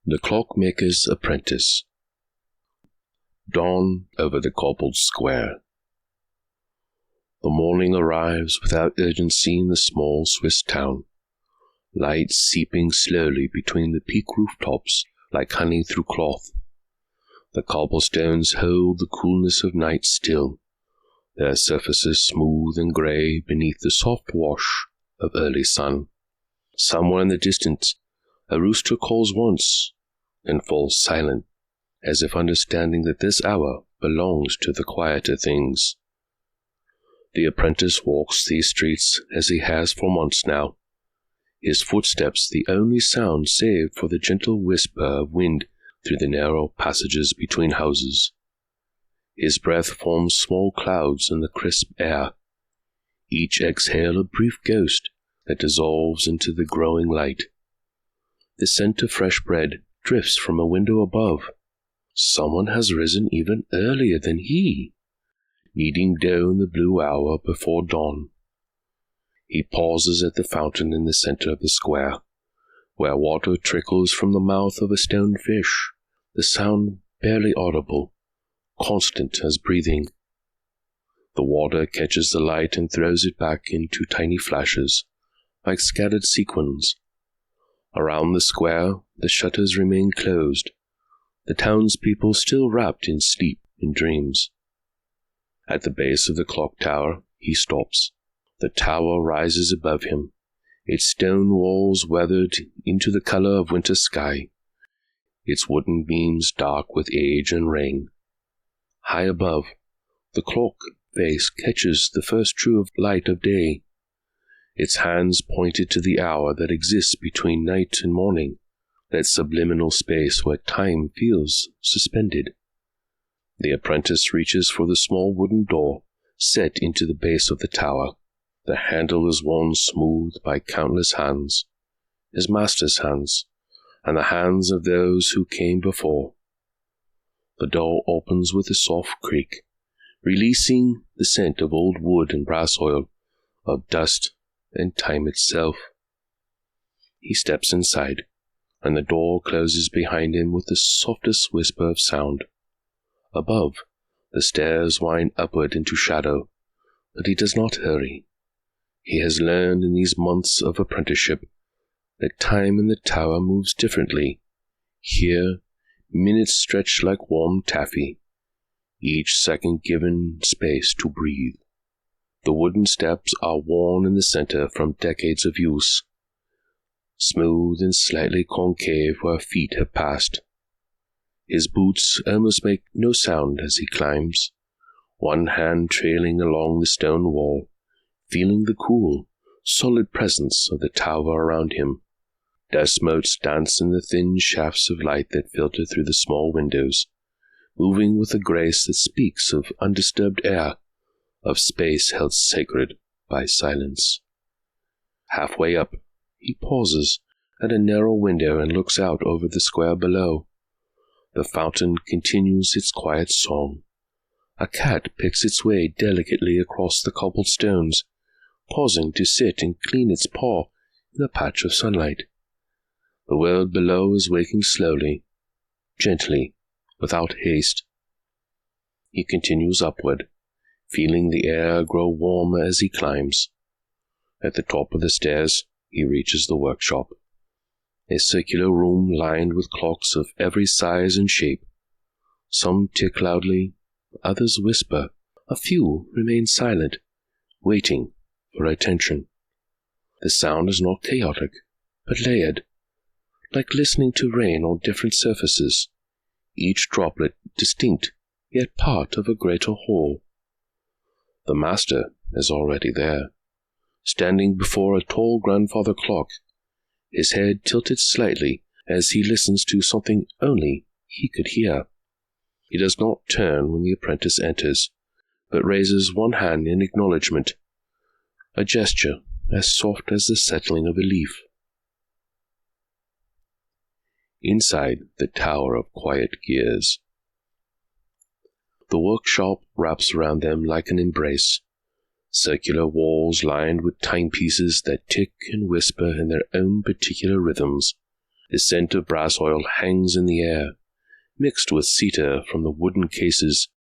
The Clockmaker's Apprentice. Dawn over the cobbled square. The morning arrives without urgency in the small Swiss town, light seeping slowly between the peak rooftops like honey through cloth. The cobblestones hold the coolness of night still, their surfaces smooth and grey beneath the soft wash of early sun. Somewhere in the distance, a rooster calls once, and falls silent, as if understanding that this hour belongs to the quieter things. The apprentice walks these streets as he has for months now, his footsteps the only sound save for the gentle whisper of wind through the narrow passages between houses. His breath forms small clouds in the crisp air. Each exhale a brief ghost that dissolves into the growing light. The scent of fresh bread drifts from a window above. Someone has risen even earlier than he, kneading dough in the blue hour before dawn. He pauses at the fountain in the center of the square, where water trickles from the mouth of a stone fish, the sound barely audible, constant as breathing. The water catches the light and throws it back into tiny flashes, like scattered sequins. Around the square, the shutters remain closed, the townspeople still wrapped in sleep and dreams. At the base of the clock tower, he stops. The tower rises above him, its stone walls weathered into the color of winter sky, its wooden beams dark with age and rain. High above, the clock face catches the first true light of day, its hands pointed to the hour that exists between night and morning, that subliminal space where time feels suspended. The apprentice reaches for the small wooden door set into the base of the tower. The handle is worn smooth by countless hands, his master's hands, and the hands of those who came before. The door opens with a soft creak, releasing the scent of old wood and brass oil, of dust and time itself. He steps inside, and the door closes behind him with the softest whisper of sound. Above, the stairs wind upward into shadow, but he does not hurry. He has learned in these months of apprenticeship that time in the tower moves differently. Here, minutes stretch like warm taffy, each second given space to breathe. The wooden steps are worn in the center from decades of use, smooth and slightly concave where feet have passed. His boots almost make no sound as he climbs, one hand trailing along the stone wall, feeling the cool, solid presence of the tower around him. Dust motes dance in the thin shafts of light that filter through the small windows, moving with a grace that speaks of undisturbed air, of space held sacred by silence. Halfway up, he pauses at a narrow window and looks out over the square below. The fountain continues its quiet song. A cat picks its way delicately across the cobbled stones, pausing to sit and clean its paw in a patch of sunlight. The world below is waking slowly, gently, without haste. He continues upward, feeling the air grow warmer as he climbs. At the top of the stairs, he reaches the workshop, a circular room lined with clocks of every size and shape. Some tick loudly, others whisper, a few remain silent, waiting for attention. The sound is not chaotic, but layered, like listening to rain on different surfaces, each droplet distinct, yet part of a greater whole. The master is already there, standing before a tall grandfather clock, his head tilted slightly as he listens to something only he could hear. He does not turn when the apprentice enters, but raises one hand in acknowledgement, a gesture as soft as the settling of a leaf. Inside the tower of quiet gears, the workshop wraps around them like an embrace, circular walls lined with timepieces that tick and whisper in their own particular rhythms. The scent of brass oil hangs in the air, mixed with cedar from the wooden cases